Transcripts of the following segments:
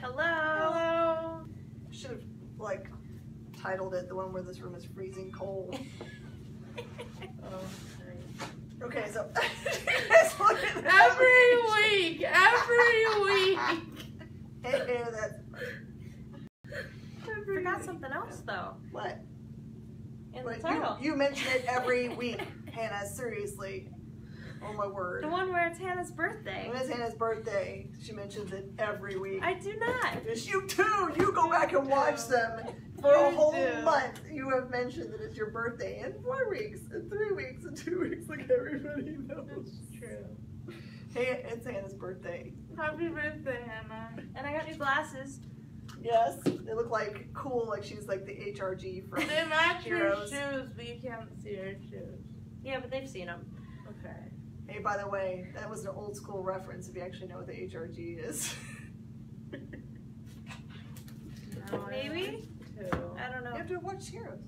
Hello. Hello. I should have like titled it the one where this room is freezing cold. Okay, so every week. Hey, that's Forgot something else though. what? In the title. You mention it every week, Hannah. Seriously. Oh my word. The one where it's Hannah's birthday. When it's Hannah's birthday, she mentions it every week. I do not. Yes, you too. You go back and watch them for a whole month. You have mentioned that it's your birthday in 4 weeks, and 3 weeks, and 2 weeks, like everybody knows. It's true. Hey, it's Hannah's birthday. Happy birthday, Hannah. And I got new glasses. Yes, they look like cool, like she's like the HRG from They match Heroes. your shoes, but you can't see her shoes. Yeah, but they've seen them. Okay. Hey, by the way, that was an old school reference if you actually know what the HRG is. No, Maybe? I don't You know. have to watch Heroes.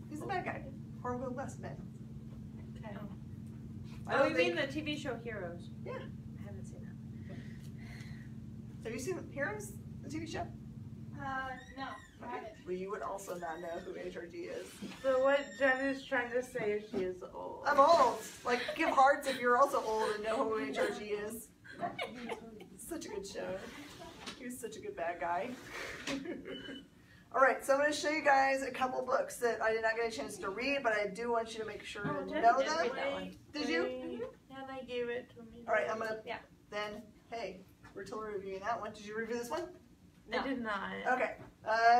He's the bad guy. Horrible West man. Okay. Oh, you mean the TV show Heroes? Yeah. I haven't seen that. Have you seen Heroes, the TV show? No. Well, you would also not know who HRG is. So what Jen is trying to say is she is old. I'm old. Like, give hearts if you're also old and know who HRG is. Such a good show. He was such a good bad guy. Alright, so I'm going to show you guys a couple books that I did not get a chance to read, but I do want you to make sure to Jen know did them. read that one. Did you? Hannah gave it to me. Alright, I'm going to, Yeah. then, hey, we're totally reviewing that one. Did you review this one? No. I did not. Okay.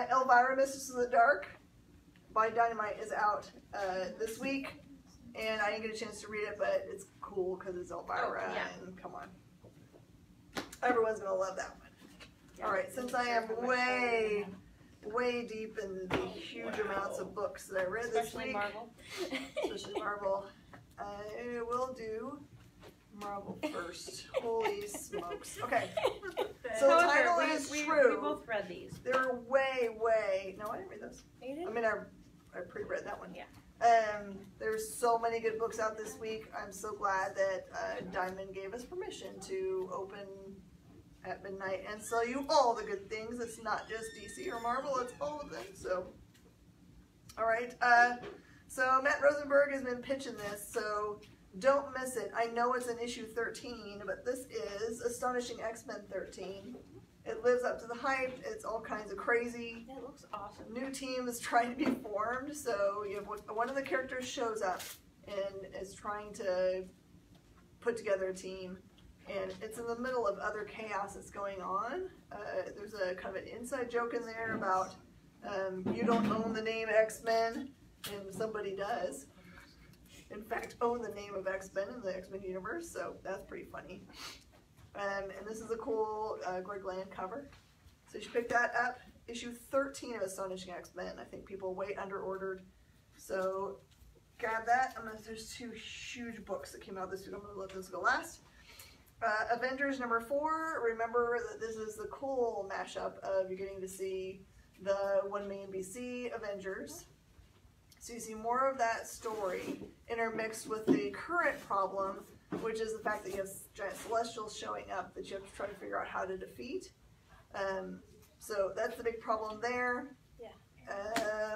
Elvira, Mistress of the Dark by Dynamite is out this week, and I didn't get a chance to read it, but it's cool because it's Elvira, Oh, yeah. and come on. Everyone's going to love that one. Yeah. Alright, since I am way deep in the huge amounts of books that I read this Especially week, Marvel. especially Marvel, I will do Marvel first. Holy smokes. Okay, so the However, title we- is we true. both read these. They're no, I didn't read those. You I didn't? mean, I pre-read that one. Yeah. There's so many good books out this week. I'm so glad that Diamond gave us permission to open at midnight and sell you all the good things. It's not just DC or Marvel, it's all of them. So, all right. So Matt Rosenberg has been pitching this, so don't miss it. I know it's in issue 13, but this is Astonishing X-Men 13. It lives up to the hype. It's all kinds of crazy. It looks awesome. New team is trying to be formed, so you have one of the characters shows up and is trying to put together a team, and it's in the middle of other chaos that's going on. There's a kind of an inside joke in there about you don't own the name X-Men, and somebody does. In fact, own the name of X-Men in the X-Men universe, so that's pretty funny. And this is a cool Greg Land cover. So you should pick that up. Issue 13 of Astonishing X-Men. I think people way under-ordered. So grab that. There's 2 huge books that came out this week. I'm going to let those go last. Avengers number 4. Remember that this is the cool mashup of you're getting to see the 1 million BC Avengers. So you see more of that story intermixed with the current problem, which is the fact that you have giant celestials showing up that you have to try to figure out how to defeat. So that's the big problem there. Yeah.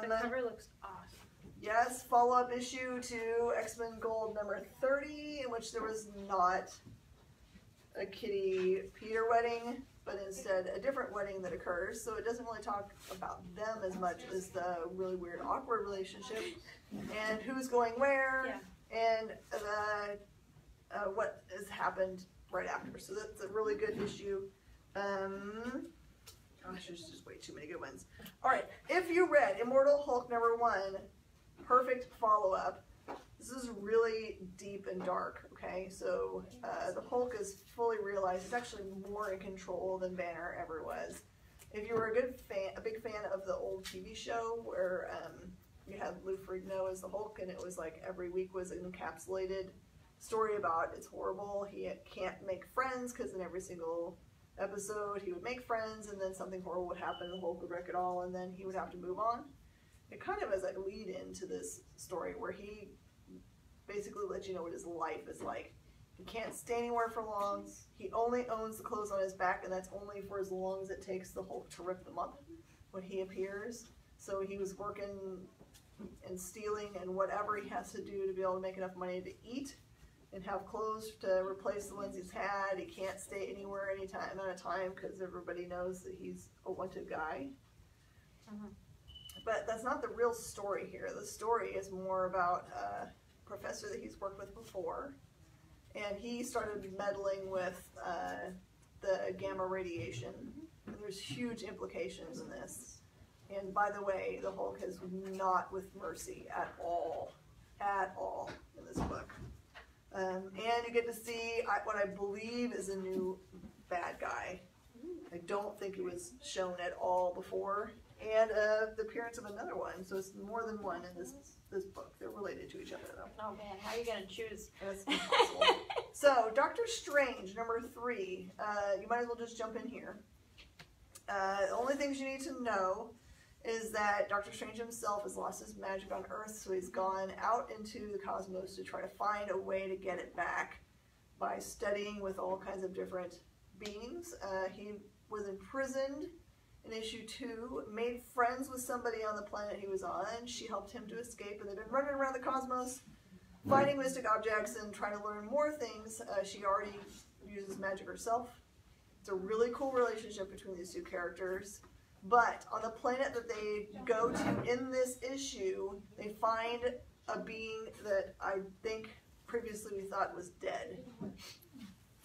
The cover looks awesome. Yes, follow-up issue to X-Men Gold number 30, in which there was not a Kitty Peter wedding, but instead a different wedding that occurs. So it doesn't really talk about them as much as the really weird, awkward relationship and who's going where and what has happened right after. So that's a really good issue. Gosh, there's just way too many good ones. All right, if you read Immortal Hulk number 1, perfect follow-up. This is really deep and dark, okay? So the Hulk is fully realized. He's actually more in control than Banner ever was. If you were a big fan of the old TV show where you had Lou Ferrigno as the Hulk, and it was like every week was an encapsulated story about it's horrible. He can't make friends because in every single episode he would make friends, and then something horrible would happen, the Hulk would wreck it all, and then he would have to move on. It kind of is like a lead into this story where he basically lets you know what his life is like. He can't stay anywhere for long. He only owns the clothes on his back, and that's only for as long as it takes the Hulk to rip them up when he appears. So he was working and stealing and whatever he has to do to be able to make enough money to eat and have clothes to replace the ones he's had. He can't stay anywhere any amount of time because everybody knows that he's a wanted guy. But that's not the real story here. The story is more about a professor that he's worked with before, and he started meddling with the gamma radiation. And there's huge implications in this. And by the way, the Hulk is not with mercy at all in this book. And you get to see what I believe is a new bad guy. I don't think it was shown at all before. And the appearance of another one, so it's more than one in this book. They're related to each other, though. Oh man, how are you gonna choose? That's impossible. So, Doctor Strange, number 3. You might as well just jump in here. The only things you need to know is that Doctor Strange himself has lost his magic on Earth, so he's gone out into the cosmos to try to find a way to get it back by studying with all kinds of different beings. He was imprisoned in issue 2, made friends with somebody on the planet he was on. She helped him to escape, and they've been running around the cosmos, finding mystic objects and trying to learn more things. She already uses magic herself. It's a really cool relationship between these two characters. But on the planet that they go to in this issue, they find a being that I think previously we thought was dead.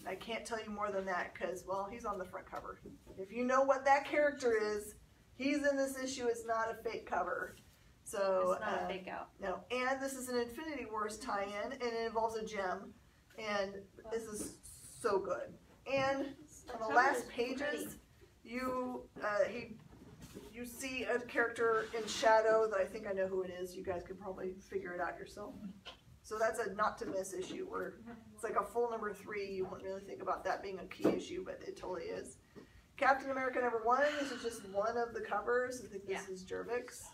I can't tell you more than that because, well, he's on the front cover. If you know what that character is, he's in this issue. It's not a fake cover. So, it's not a fake out. No. And this is an Infinity Wars tie-in, and it involves a gem. And this is so good. And on the last pages, you see a character in shadow that I think I know who it is. You guys could probably figure it out yourself. So that's a not to miss issue where it's like a full number 3. You wouldn't really think about that being a key issue, but it totally is. Captain America number 1. This is just one of the covers. I think this is Jervik's.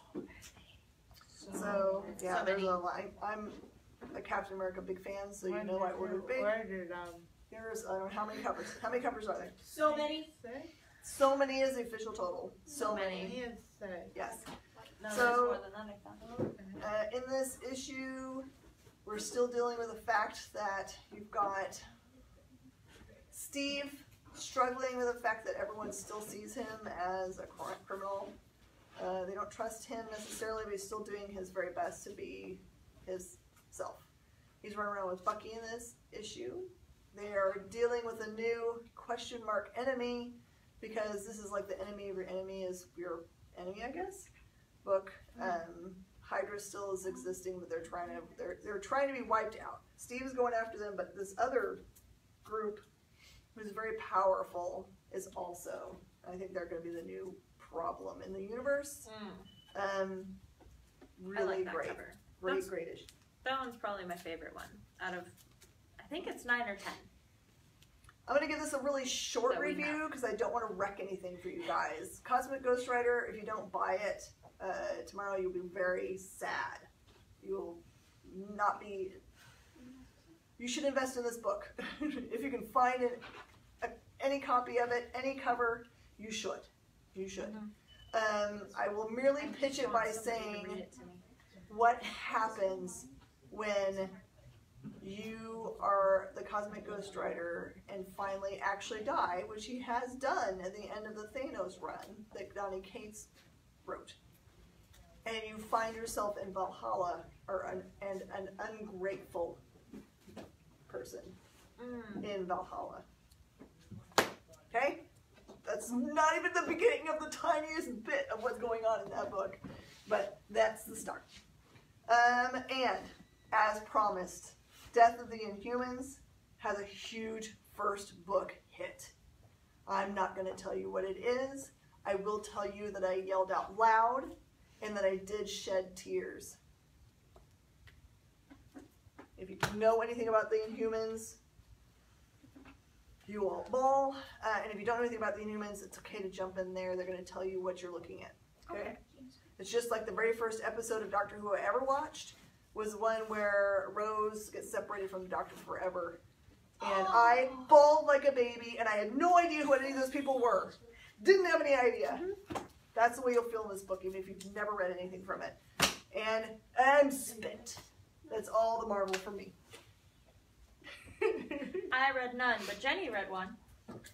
So yeah, there's a lot. I'm a Captain America big fan, so you know I ordered big. Here's how many covers? How many covers are there? So many. So many is the official total. So many. Yes. No, So, there's more than that, I thought. In this issue, we're still dealing with the fact that you've got Steve struggling with the fact that everyone still sees him as a criminal. They don't trust him necessarily, but he's still doing his very best to be his self. He's running around with Bucky in this issue. They are dealing with a new question mark enemy, because this is like the enemy of your enemy is your enemy, I guess. Book. Hydra still is existing, but they're trying to be wiped out. Steve is going after them, but this other group, who's very powerful, is also. I think they're going to be the new problem in the universe. Really I like that great, cover. great issue. That one's probably my favorite one out of. I think it's 9 or 10. I'm going to give this a really short review because I don't want to wreck anything for you guys. Cosmic Ghost Rider, if you don't buy it, tomorrow you'll be very sad. You'll not be... You should invest in this book. If you can find any copy of it, any cover, you should. You should. I will merely pitch it by saying what happens when you are the Cosmic Ghost Rider and finally actually die, which he has done at the end of the Thanos run that Donny Cates wrote. And you find yourself in Valhalla, and an ungrateful person in Valhalla. Okay? That's not even the beginning of the tiniest bit of what's going on in that book, but that's the start. And as promised, Death of the Inhumans has a huge first book hit. I'm not going to tell you what it is. I will tell you that I yelled out loud and that I did shed tears. If you know anything about the Inhumans, you will bawl. And if you don't know anything about the Inhumans, it's okay to jump in there. They're going to tell you what you're looking at. Okay? It's just like the very first episode of Doctor Who I ever watched was one where Rose gets separated from the Doctor forever. And I bawled like a baby, and I had no idea who any of those people were. Didn't have any idea. That's the way you'll feel in this book, even if you've never read anything from it. And I'm spent. That's all the Marvel for me. I read none, but Jenny read one.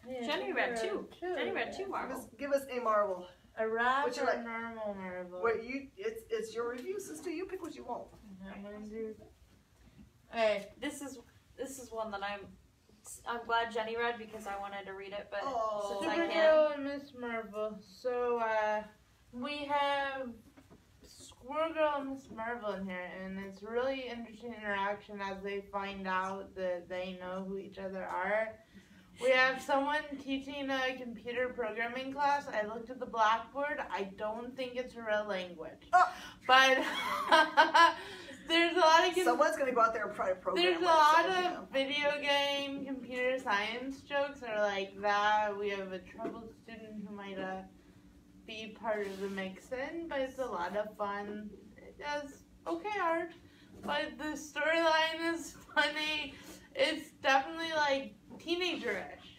Yeah, Jenny read two. Jenny read two Marvel. Give us a Marvel. A wrap What you or like? a normal Marvel? What it's your review, sister. You pick what you want. I'm gonna do. Hey, This is one that I'm glad Jenny read because I wanted to read it, but Oh. since I can't. Supergirl and Miss Marvel. So we have Squirrel and Miss Marvel in here, and it's really interesting interaction as they find out that they know who each other are. We have someone teaching a computer programming class. I looked at the blackboard. I don't think it's a real language. But there's a lot of... Someone's going to go out there and try to program. There's a lot of video game computer science jokes that are like that. We have a troubled student who might be part of the mix-in, but it's a lot of fun. It does okay art, but the storyline is funny. It's definitely like teenager-ish.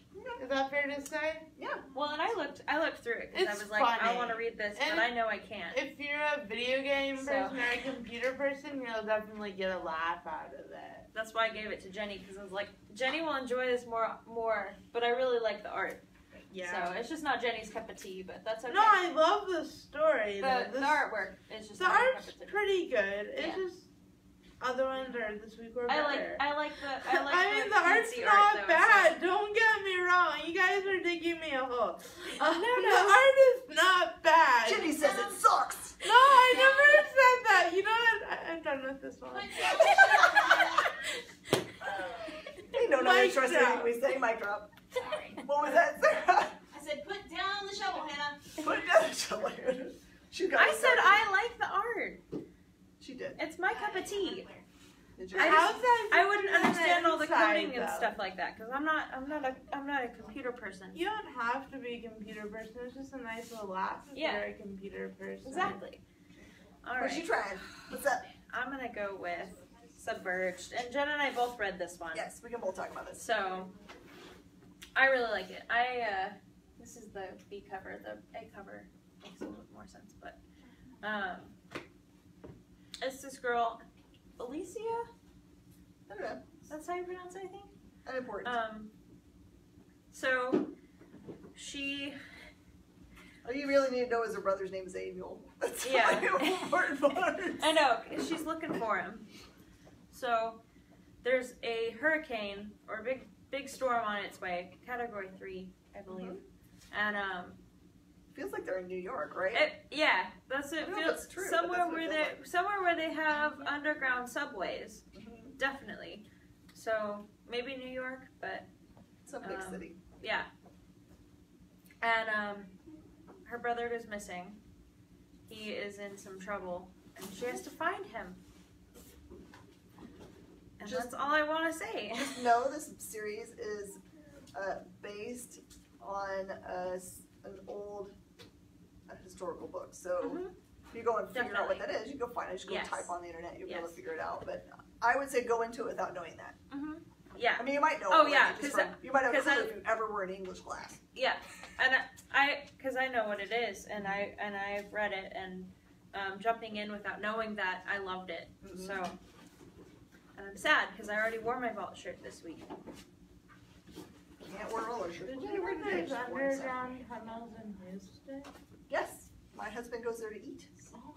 Is that fair to say? Yeah. Well, and I looked through it because I It's was like, I funny. want to read this, And but I know I can't. If you're a video game So- person or a computer person, you'll definitely get a laugh out of it. That's why I gave it to Jenny because I was like, Jenny will enjoy this more, but I really like the art. So it's just not Jenny's cup of tea, but that's okay. No, I love the story. the artwork is just The not my art's cup of tea. pretty good. It's Yeah. just other ones are this week were I better. like I mean, the art's cutesy not art, though, bad. Don't get me wrong. You guys are digging me a hole. No. The art is not bad. Jenny says it sucks. No, I never said that. You know what? I'm done with this one. They don't know Mic trust drop. anything we say. Mic drop. Sorry. What was that, Sarah? I said, put down the shovel, Hannah. Put it down, Shelley. She got I it said started. I like the art. She did. It's my cup of tea. Did you? I wouldn't understand all the inside, coding and though. stuff like that because I'm not a computer person. You don't have to be a computer person. It's just a nice little laugh if Yeah. you're a computer person. Exactly. All What's right. she trying? What's up? I'm gonna go with Submerged, and Jen and I both read this one. Yes, we can both talk about this. So I really like it. This is the B cover. The A cover makes a little bit more sense, but it's this girl, Alicia. I don't know. That's how you pronounce it, I think. Unimportant. So she. All you really need to know is her brother's name is Amiel. That's Yeah. the important part. I know, she's looking for him. So there's a hurricane or a big storm on its way, category 3, I believe. And Feels like they're in New York, right? yeah, that's it. I don't know if Feels that's true, but somewhere that's what where it they feels like. somewhere where they have underground subways, Mhm. definitely. So maybe New York, but Some big city. yeah. And her brother is missing. He is in some trouble, and she has to find him. And Just- that's all I want to say. Just know this series is based on an old historical book. So Mhm. if you go and figure out what that Definitely. is, you can go find it. Just go Yes. type on the internet. You'll be able to Yes. figure it out. But I would say go into it without knowing that. Mhm. Yeah. I mean, you might know. Oh, it, yeah, just 'cause from- you might have a 'cause clue I- if you ever were in English class. Yeah, and because I know what it is, and I've read it, and jumping in without knowing that, I loved it. Mhm. So, and I'm sad because I already wore my vault shirt this week. Can't wear roller shirts. Did What you do ever wear go today? to Just wear a set. underground tunnels in Houston? Yes, my husband goes there to eat.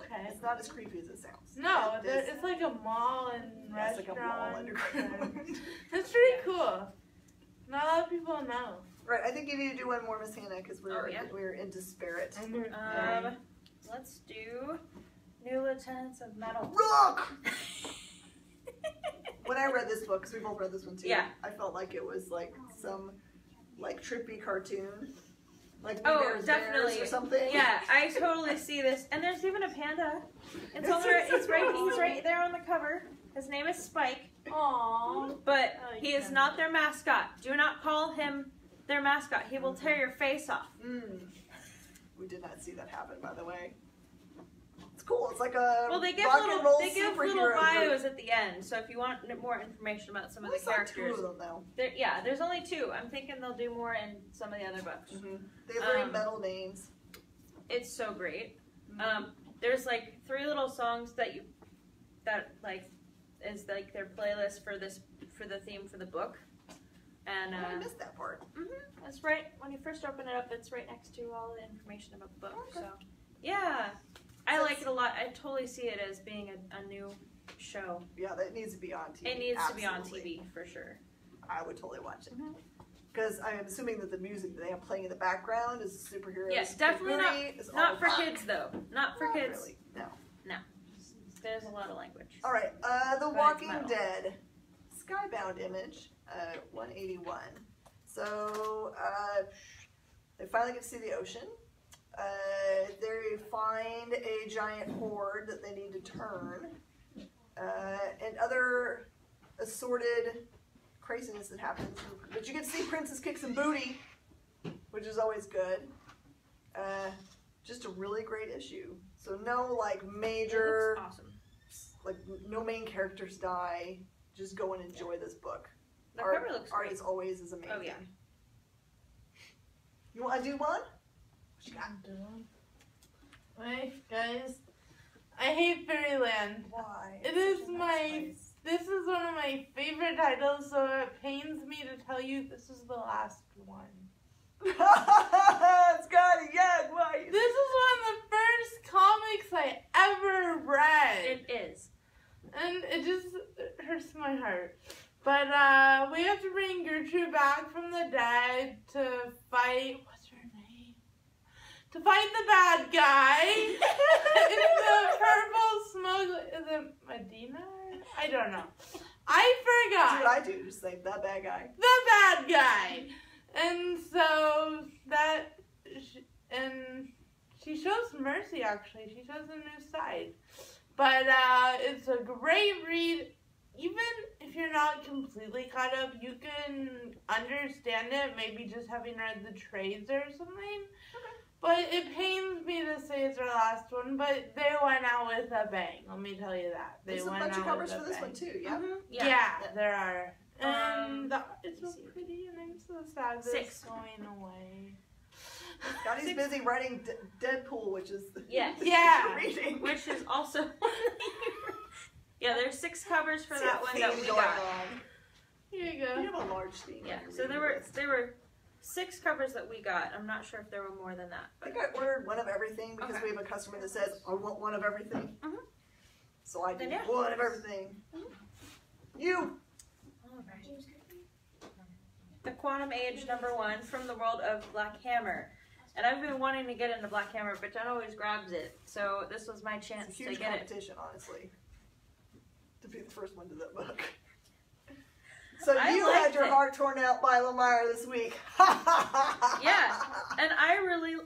Okay. It's not as creepy as it sounds. No, It is- it's like a mall and yeah, it's like a mall restaurant. underground. It's pretty cool. Not a lot of people know. Right, I think you need to do one more, Miss Hannah, because Oh, yeah? we're in disparate. Let's do New Lieutenants of Metal. Rock! When I read this book, because we both read this one too, Yeah. I felt like it was like some like trippy cartoon. Like Oh, Bears definitely. or something. Yeah, I totally see this, and there's even a panda. It's on there. He's right there on the cover. His name is Spike. Aww. But I like he is him. not their mascot. Do not call him their mascot. He will tear your face off. We did not see that happen, by the way. It's cool. It's like a Well, they give rock and roll little superhero bios group. at the end. So if you want more information about some of the I saw characters, 2 of them though. there's only 2. I'm thinking they'll do more in some of the other books. They have very metal names. It's so great. There's like 3 little songs that is like their playlist for the theme for the book. And I missed that part. That's right. When you first open it up, it's right next to all the information about the book. Okay. So, yeah, I like it a lot. I totally see it as being a new show. Yeah, that needs to be on TV. It needs Absolutely. to be on TV for sure. I would totally watch it. Because I'm assuming that the music that they have playing in the background is superheroes. Yes, definitely not for kids though. Not for kids. Really, no. There's a lot of language. All right, The But Walking it's metal. Dead, Skybound Image, 181. So they finally get to see the ocean. They find a giant horde that they need to turn, and other assorted craziness that happens. But you get to see Princess kick some booty, which is always good. Just a really great issue. So no like major, It looks awesome. like no main characters die. Just go and enjoy this book. The cover looks Art great. as always is amazing. Oh yeah. You want to do one? What you got? Hey guys, I hate Fairyland. Why? It It's is such a my. nice This is one of my favorite titles, so it pains me to tell you this is the last one. place. Scotty, yeah, why? This is one of the first comics I ever read. It is. And it just hurts my heart. But we have to bring Gertrude back from the dead to fight. What's her name? To fight the bad guy in the purple smoke. Is it Medina? I don't know. I That's forgot. what I do. Just say the bad guy. The bad guy. And so and she shows mercy. Actually, she shows a new side. But it's a great read. Even if you're not completely caught up, you can understand it, maybe just having read the trades or something. But it pains me to say it's our last one, but they went out with a bang. Let me tell you that. They There's a went bunch of out covers with for a this bang. one too, yeah? Yeah, there are. And let it's me so see. pretty, and I'm so sad that 6. it's going away. Scotty's 6. busy writing Deadpool, which is Yes. Yeah. reading. Which is also. Yeah, there's 6 covers for See that a one that theme we going got. on. Here you You go. have a large theme. Yeah, on your so there reading list. were 6 covers that we got. I'm not sure if there were more than that. I But think I ordered one of everything because Okay. we have a customer that says, I want one of everything. Mhm. So I did Then, yeah. one of everything. You! Alright. The Quantum Age #1 from the world of Black Hammer. And I've been wanting to get into Black Hammer, but Jen always grabs it. So this was my It's chance a to huge get it. competition, honestly, to be the first one to that book. So I you liked had your it. heart torn out by Lemire this week. Yeah, and I really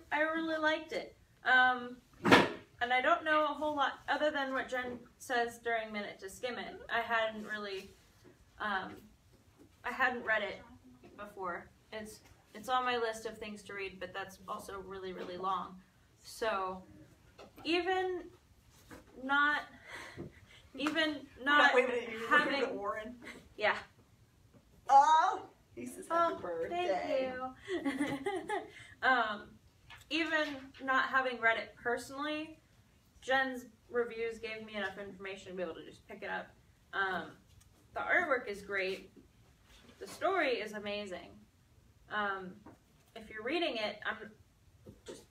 liked it. And I don't know a whole lot other than what Jen says during Minute to Skim It. I hadn't really, I hadn't read it before. It's on my list of things to read, but that's also really long. So even not Wait a minute, you're having, looking at Warren. yeah. Oh, he says happy Oh, birthday. thank you. Even not having read it personally, Jen's reviews gave me enough information to be able to just pick it up. The artwork is great. The story is amazing. If you're reading it, just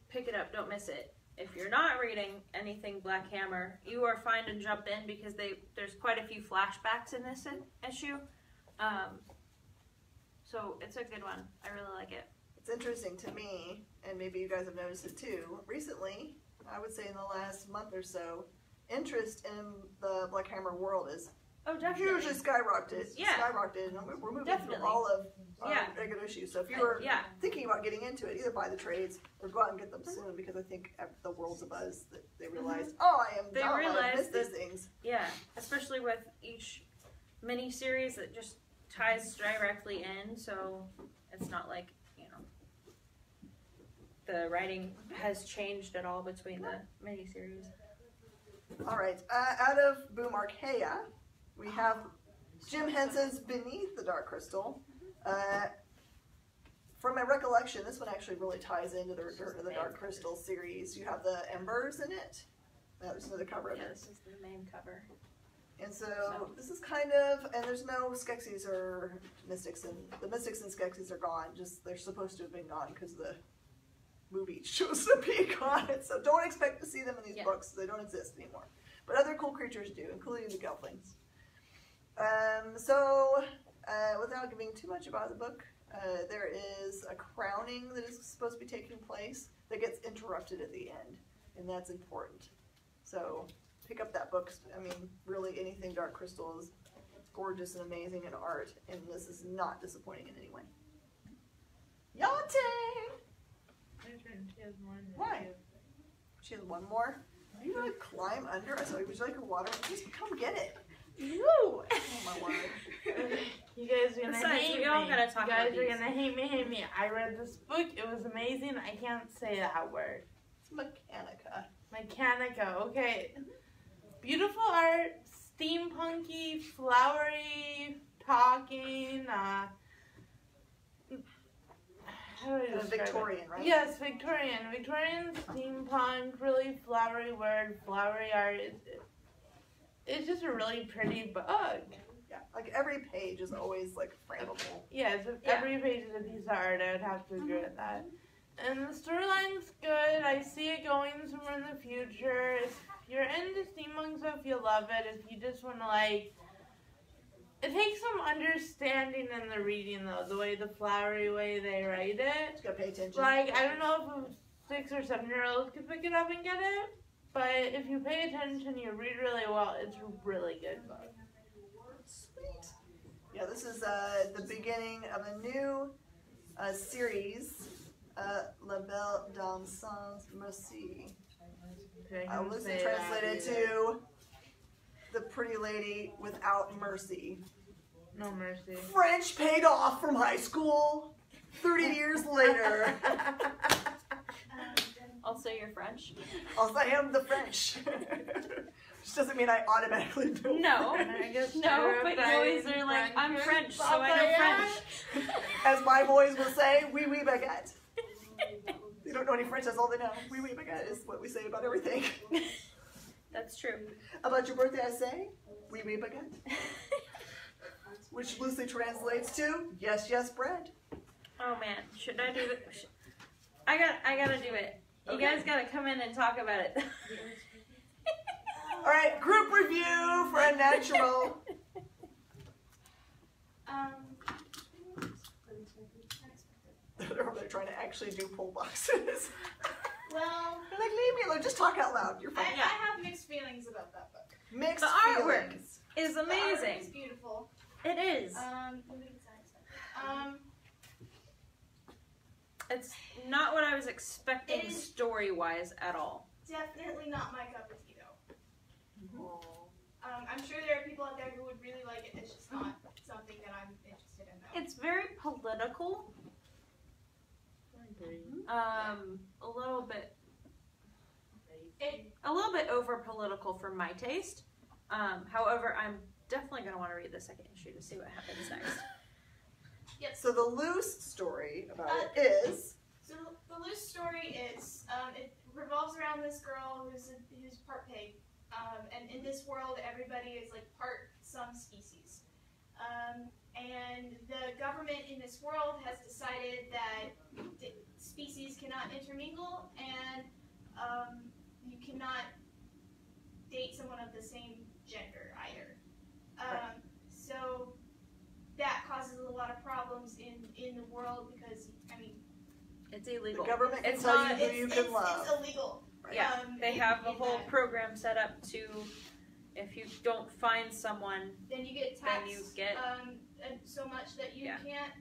pick it up. Don't miss it. If you're not reading anything Black Hammer, you are fine to jump in because there's quite a few flashbacks in this issue. So it's a good one. I really like it. It's interesting to me, and maybe you guys have noticed it too, recently, I would say in the last month or so, interest in the Black Hammer world is Oh, definitely. hugely skyrocketed. Yeah. Skyrocketed, and we're moving Definitely. through all of our Yeah. regular issues. So if you were Yeah. thinking about getting into it, either buy the trades or go out and get them soon, because I think at the world's a buzz that they realized, oh, I am They dumb, I realized missed these that- things. Yeah, especially with each mini-series that just ties directly in, so it's not like, the writing has changed at all between the mini-series. All right. Out of Boom Archaea, we have Jim Henson's Beneath the Dark Crystal. From my recollection, this one actually really ties into the Return of the Dark Crystal series. You have the embers in it. That was the cover of Yeah, it. this is the main cover. And so this is kind of, and there's no Skeksis or Mystics, and the Mystics and Skeksis are gone. Just they're supposed to have been gone because the movie chose to be gone. So don't expect to see them in these books. They don't exist anymore. But other cool creatures do, including the Gelflings. Without giving too much about the book, there is a crowning that is supposed to be taking place that gets interrupted at the end, and that's important. So pick up that book. I mean, really anything Dark Crystal is gorgeous and amazing in art, and this is not disappointing in any way. Yachting! She has more than Why? you. She has one more. Are you gonna climb under us? Would you like a water? Just come get it. Woo! Oh my word. You guys are gonna Besides, hate we all me. gotta talk You guys about are these. gonna hate me. I read this book. It was amazing. I can't say that word. It's Mechanica. Mechanica. Okay. Beautiful art, steampunky, flowery, talking. How do I describe it? Victorian, right? Yes, Victorian. Victorian steampunk, really flowery word, flowery art. It's just a really pretty book. Yeah. Like every page is always like frameable. Yes, every page is a piece of art. I would have to agree with that. And the storyline's good. I see it going somewhere in the future. If you're into steampunk stuff, you'll love it. If you just want to like, it takes some understanding in the reading though, the way the flowery way they write it. Just gotta pay attention. Like, I don't know if a 6 or 7-year-old could pick it up and get it, but if you pay attention, you read really well. It's a really good book. Sweet. Yeah, this is the beginning of a new series, La Belle dans Sans Merci. Okay, I will listen translated to The Pretty Lady Without Mercy. No Mercy. French paid off from high school 30 years later. Also, you're French. Also, I am the French. Which doesn't mean I automatically know. No. I guess No, but boys are like, I'm French, so I know French. As my boys will say, oui, oui, baguette. They don't know any French, that's all they know. Oui, oui, baguette is what we say about everything. That's true. About your birthday, I say, oui, oui, baguette. Which loosely translates to, yes, yes, bread. Oh man, should I do it? I gotta do it. You Okay. guys gotta come in and talk about it. All right, group review for Unnatural. They're over there trying to actually do pull boxes. Well, They're like, leave me alone, just talk out loud. You're I fine. have mixed feelings about that book. Mixed The artwork. feelings. It's The artwork is amazing. beautiful. It is. It's not what I was expecting It is- story-wise at all. Definitely not my cup of tea though. I'm sure there are people out there who would really like it. It's just not something that I'm interested in though. It's very political. A little bit over political for my taste. However, I'm definitely going to want to read the second issue to see what happens next. So the loose story about it is... So the loose story is it revolves around this girl who's part pig, and in this world everybody is like part some species, and the government in this world has decided that species cannot intermingle, and you cannot date someone of the same gender either. So that causes a lot of problems in the world because, I mean, It's The illegal. government can It's tell not. you who you can love. It's illegal. Yeah, they have a in whole that. program set up to, if you don't find someone, Then you get Then taxed you get- and so much that you Yeah. can't,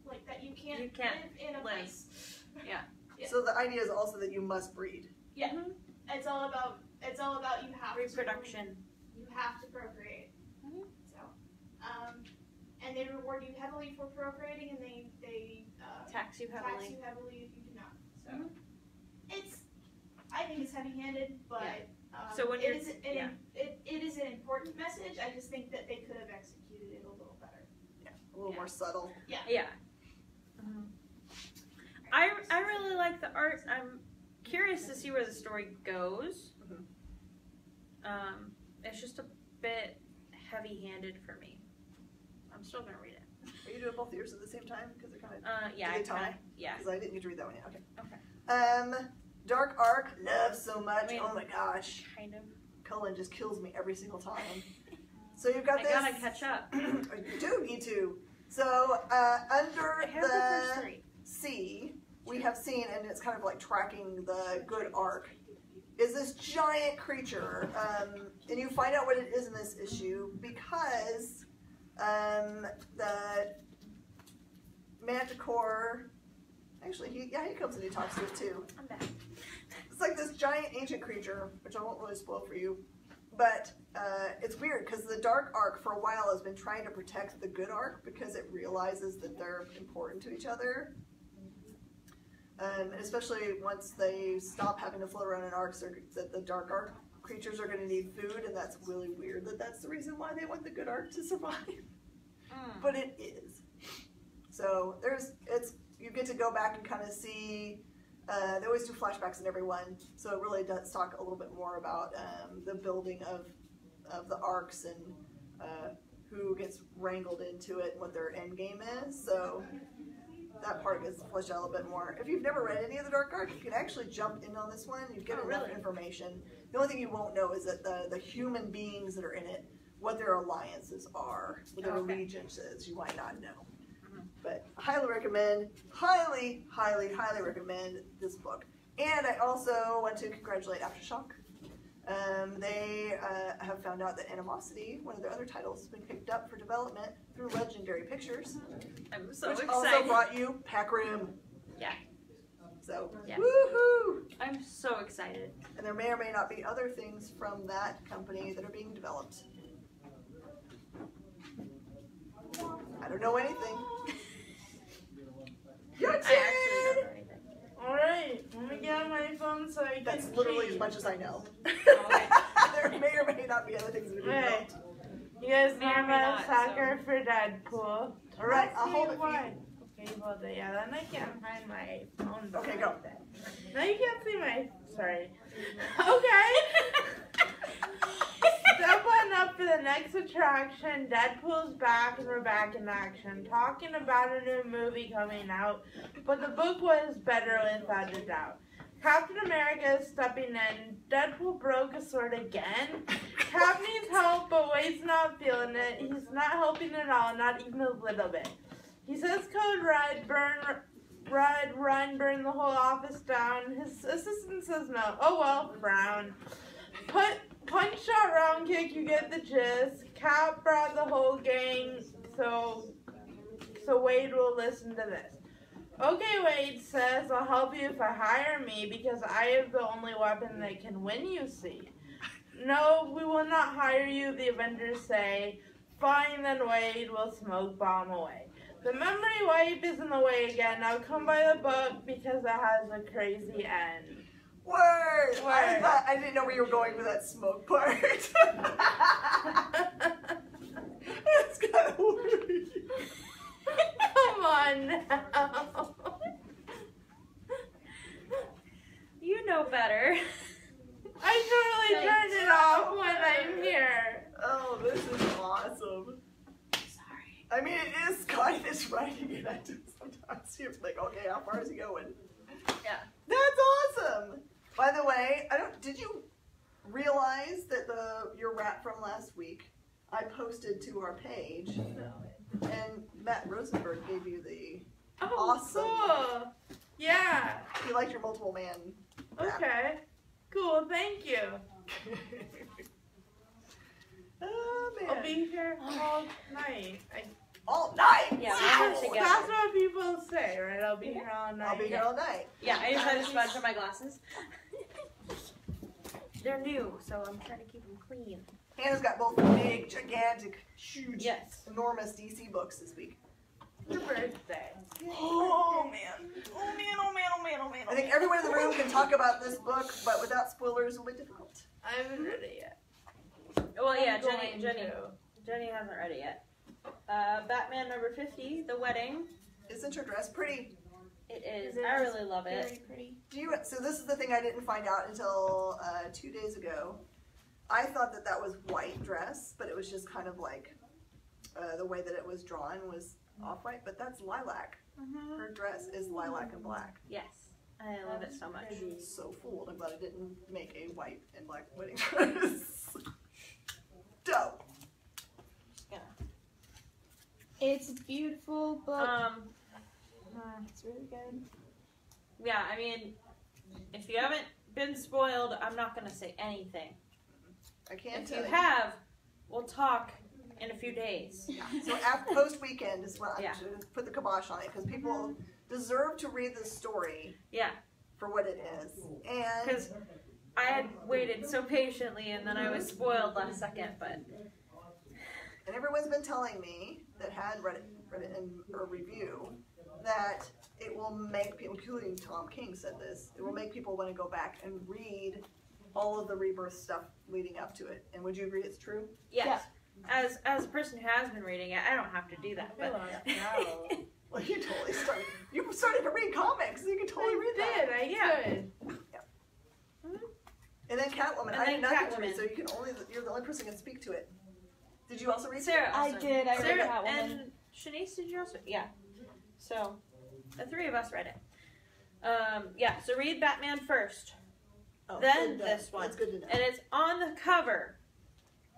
like, that you can't, You can't live in a live. place. Yeah. So the idea is also that you must breed. Yeah. Mhm. It's all about you have reproduction. You have to procreate. Mhm. So, and they reward you heavily for procreating, and they Tax you tax heavily. you heavily if you do not. So Mhm. I think it's heavy-handed, but Yeah. So when it is an important message. I just think that they could have executed it a little better. Yeah, a little more subtle. Yeah. Yeah. I really like the art. I'm curious to see where the story goes. It's just a bit heavy-handed for me. I'm still gonna read it. Are you doing both yours at the same time? Because they're kind of yeah, do they tie? yeah. Because I didn't get to read that one yet. Okay. Okay. Dark Arc, love so much. I mean, oh my gosh, Kind of. Cullen just kills me every single time. So you've got I this. gotta catch up. You do need to. So under I have the first the 3. sea, we have seen, and it's kind of like tracking the good arc, is this giant creature. And you find out what it is in this issue because the Manticore, actually, he comes and he talks to it too. I'm back. It's like this giant ancient creature, which I won't really spoil for you, but it's weird because the Dark Arc for a while has been trying to protect the good arc because it realizes that they're important to each other. And especially once they stop having to float around in arcs, that the Dark Arc creatures are going to need food, and that's really weird that that's the reason why they want the good arc to survive. But it is. So you get to go back and kind of see. They always do flashbacks in every one, so it really does talk a little bit more about the building of the arcs and who gets wrangled into it and what their end game is. So that part gets fleshed out a little bit more. If you've never read any of the Dark Arc, you can actually jump in on this one. You get enough information. The only thing you won't know is that the human beings that are in it, what their alliances are, what their allegiance is, you might not know. But highly recommend, highly recommend this book. And I also want to congratulate Aftershock. They have found out that Animosity, one of their other titles, has been picked up for development through Legendary Pictures. I'm so which excited. also brought you Pac Rim. Yeah. So, Yeah. woohoo! I'm so excited. And there may or may not be other things from that company that are being developed. I don't know anything. Your I actually don't turn! know anything. Alright, let me get on my phone so I can That's literally as cheat. much as I know. Okay. There may or may not be other things that are being Right. developed. You guys know May or I'm may a not, sucker for Deadpool. Alright, I'll Ask hold me it for you. why. Okay, hold it. Yeah, then I can't find my phone. Okay, go. Now you can't see my. Sorry. Okay. Step on up for the next attraction. Deadpool's back and we're back in action. Talking about a new movie coming out, but the book was better without a doubt. Captain America is stepping in. Deadpool broke a sword again. Cap needs help, but Wade's not feeling it. He's not helping at all, not even a little bit. He says code red, run, burn the whole office down. His assistant says no. Oh well, frown. Punch shot, round kick, you get the gist. Cap brought the whole gang, so Wade will listen to this. Okay, Wade says, I'll help you if I hire me because I have the only weapon that can win, you see. No, we will not hire you, the Avengers say. Fine, then Wade will smoke bomb away. The memory wipe is in the way again. Now come by the book because it has a crazy end. Word! Word. I didn't know where you were going with that smoke part. It's kind of weird. Come on now. You know better. I totally turn it off when I'm here. Oh, this is awesome. Sorry. I mean, it is kind of writing it. I do sometimes feel like, okay, how far is he going? Yeah. That's awesome. By the way, did you realize that your rap from last week I posted to our page, and Matt Rosenberg gave you the awesome. Cool. Yeah. He liked your multiple man rap. Okay. Cool. Thank you. Oh man. I'll be here all night. All night. Yeah, Wow. we're together. That's what people say, right? I'll be here all night. I'll be here all night. Yeah, I just had to smudge on my glasses. They're new, so I'm trying to keep them clean. Hannah's got both big, gigantic, huge, Yes. enormous DC books this week. Your birthday. Oh man. Oh man, oh man, oh man, oh man. I think everyone in the room can talk about this book, but without spoilers will be difficult. I haven't read it yet. Well, yeah, I'm going Jenny hasn't read it yet. Batman number 50, The Wedding. Isn't her dress pretty? It is. It I is really love it. Very pretty. So this is the thing I didn't find out until 2 days ago. I thought that was white dress, but it was just kind of like the way that it was drawn was off-white, but that's lilac. Mm-hmm. Her dress is lilac and black. Yes. I love it so much. So fooled. I'm glad I didn't make a white and black wedding dress. Dope. It's a beautiful book. It's really good. Yeah, I mean, if you haven't been spoiled, I'm not going to say anything. I can't If tell you have, we'll talk in a few days. So after post-weekend is when I Yeah. should put the kibosh on it, because people deserve to read the story Yeah, for what it is. And because I had waited so patiently and then I was spoiled last second, but and everyone's been telling me that had read it in a review that it will make people, including Tom King said this, it will make people want to go back and read all of the Rebirth stuff leading up to it. And would you agree it's true? yes. As a person who has been reading it, I don't have to do that. But Well, you totally started. You started to read comics. You can totally read that. I could. And then Catwoman. And I then did not get to read, Catwoman. so you're the only person who can speak to it. Did you also read Sarah, I also. did. I read Sarah Catwoman. and Shanice, did you also? Yeah. So the three of us read it. Yeah. So read Batman first, Oh, then good to know. this one, That's good to know. and it's on the cover.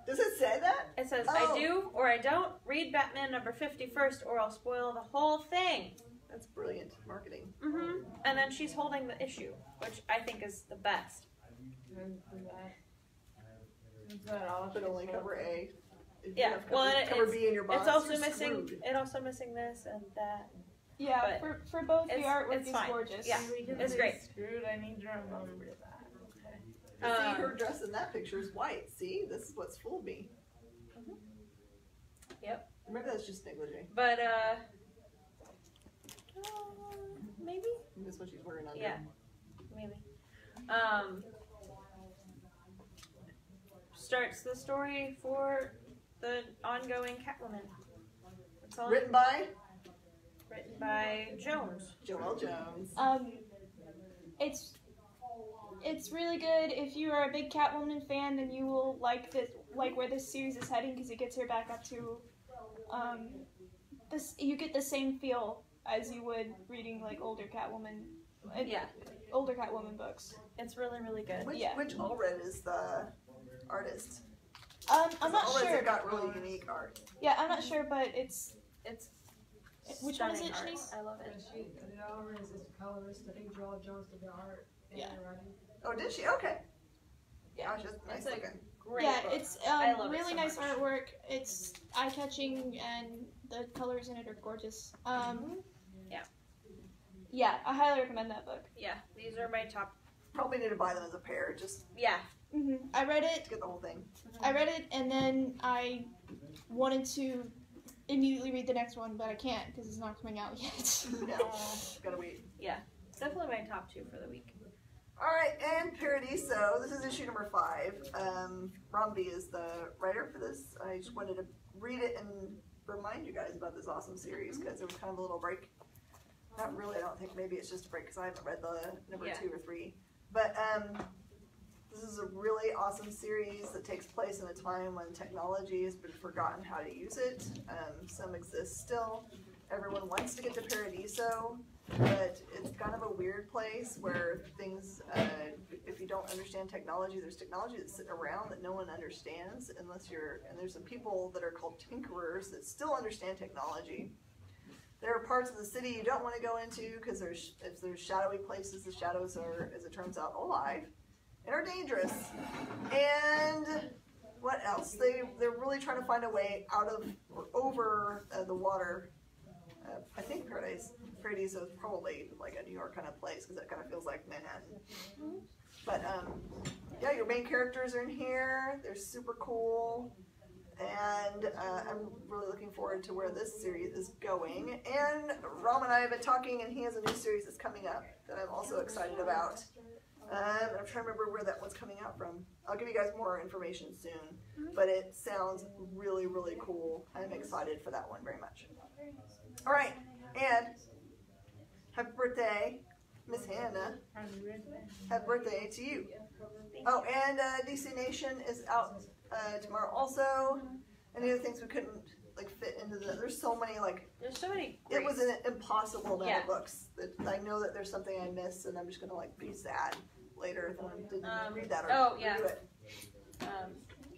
Does it say that? It says, Oh. I do or I don't read Batman number 50 first or I'll spoil the whole thing. That's brilliant marketing. Mm-hmm. And then she's holding the issue, which I think is the best. Is that all? But only cover A. If you Yeah, have well, cover, and cover B in your box, It's also you're missing. screwed. It also missing this and that. Yeah, But for both the it's- artwork it's is fine. gorgeous. Yeah. It's great. Screwed. I need to remember that. See, Um, her dress in that picture is white. See, this is what's fooled me. Yep. Maybe that's just negligee. But maybe. That's what she's wearing under. Yeah. Maybe. Starts the story for the ongoing Catwoman. That's all. Written by Written by Jones. Joelle Jones. It's really good. If you are a big Catwoman fan, then you will like where this series is heading because it gets her back up to this. You get the same feel as you would reading like older Catwoman books. It's really, really good. Which Allred is the artist? I'm not Allred's sure. got really unique art. Yeah, I'm not sure, but it's which one is stunning it, art. Shanice? I love it. The Oliver is the colorist. I think Joel Jones did the art. And Yeah. the writing. Oh, did she? Okay. Yeah. Gosh, that's nice It's a looking. great Yeah, book. it's I love it really so nice much. artwork. It's eye-catching, and the colors in it are gorgeous. Yeah. Yeah, I highly recommend that book. Yeah, these are my top. Probably need to buy them as a pair just Yeah. I read it. to get the whole thing. I read it, and then I wanted to immediately read the next one, but I can't because it's not coming out yet. No, gotta wait. It's definitely my top two for the week. All right, and Paradiso. This is issue number 5. Romby is the writer for this. I just wanted to read it and remind you guys about this awesome series because there was kind of a little break. Not really, I don't think. Maybe it's just a break because I haven't read the number 2 or 3. But this is a really awesome series that takes place in a time when technology has been forgotten how to use it. Some exist still. Everyone wants to get to Paradiso, but it's kind of a weird place where things, if you don't understand technology, there's technology that's sitting around that no one understands unless and there's some people that are called tinkerers that still understand technology. There are parts of the city you don't want to go into because if there's shadowy places, the shadows are, as it turns out, alive and are dangerous. And what else? They're really trying to find a way out of or over the water. I think Paradiso is probably like a New York kind of place because it kind of feels like Manhattan. But yeah, your main characters are in here. They're super cool. And I'm really looking forward to where this series is going. And Ram and I have been talking, and he has a new series that's coming up that I'm also excited about. I'm trying to remember where that one's coming out from. I'll give you guys more information soon, but it sounds really, really cool. I'm excited for that one very much. All right, and happy birthday, Miss Hannah. Happy birthday to you. Oh, and DC Nation is out tomorrow also. Any other things we couldn't like fit into the? There's so many like. There's so many. It was an impossible amount Yeah. of books that I know that there's something I missed, and I'm just gonna like be sad later if I didn't read that or Oh, yeah. review it.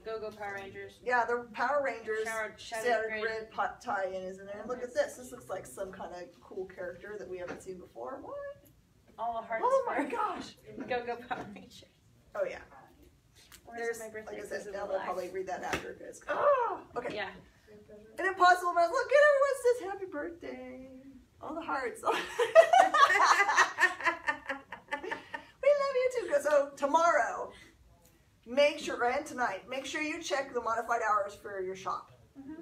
Go Power Rangers. Yeah, the Power Rangers Shattered Grid Grid. tie-in is in there. And look at this. This looks like some kind of cool character that we haven't seen before. What? All the hearts. Oh my gosh. Go Power Rangers. Oh yeah. Where's There's, my birthday? like I said, This is now the we'll black. probably read that after because. Oh, okay. Yeah. An impossible amount. Look at everyone says happy birthday. All the hearts. We love you too. So tomorrow, make sure, and tonight, make sure you check the modified hours for your shop.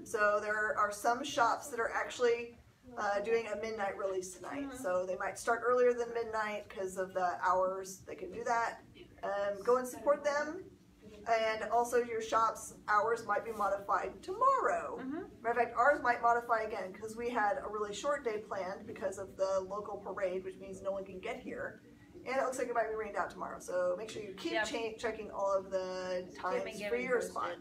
So there are some shops that are actually doing a midnight release tonight. So they might start earlier than midnight because of the hours. They can do that. Go and support them. And also your shop's hours might be modified tomorrow. Matter of fact, ours might modify again because we had a really short day planned because of the local parade, which means no one can get here. And it looks like it might be rained out tomorrow. So make sure you keep checking all of the times for your spot.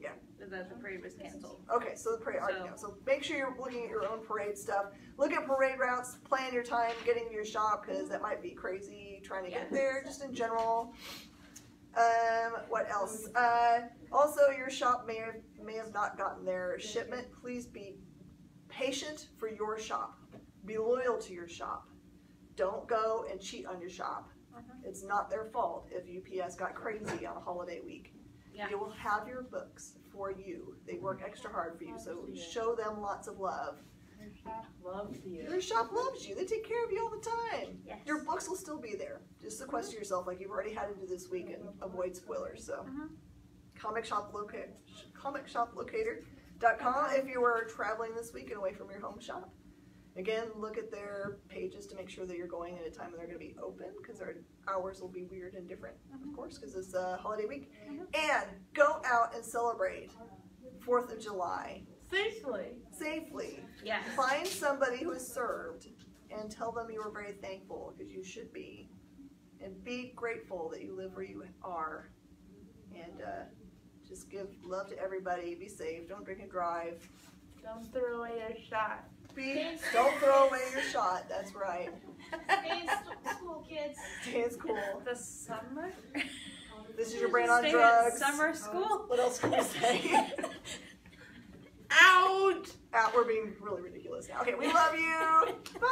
Yeah. The parade was canceled. Okay, so the parade already goes. So make sure you're looking at your own parade stuff. Look at parade routes, plan your time getting to your shop because that might be crazy trying to get there just in general. What else? Also, your shop may have not gotten their shipment. Please be patient for your shop. Be loyal to your shop. Don't go and cheat on your shop. It's not their fault if UPS got crazy on a holiday week. Yeah. You will have your books for you. They work extra hard for you, so show them lots of love. Your shop loves you. Your shop loves you. They take care of you all the time. Yes. Your books will still be there. Just sequester yourself like you've already had to do this week and avoid spoilers. So, comicshoplocator.com if you are traveling this week and away from your home shop. Again, look at their pages to make sure that you're going at a time when they're going to be open because their hours will be weird and different, of course, because it's a holiday week. And go out and celebrate 4th of July. Safely. Yes. Find somebody who is served and tell them you are very thankful because you should be. And be grateful that you live where you are. And just give love to everybody. Be safe. Don't drink and drive. Don't throw away your shot. Don't throw away your shot. That's right. Stay in school, kids. Stay in school. The summer. This is your brain on Stay drugs. at summer school. What else can we say? Out! We're being really ridiculous now. Okay, we love you. Bye.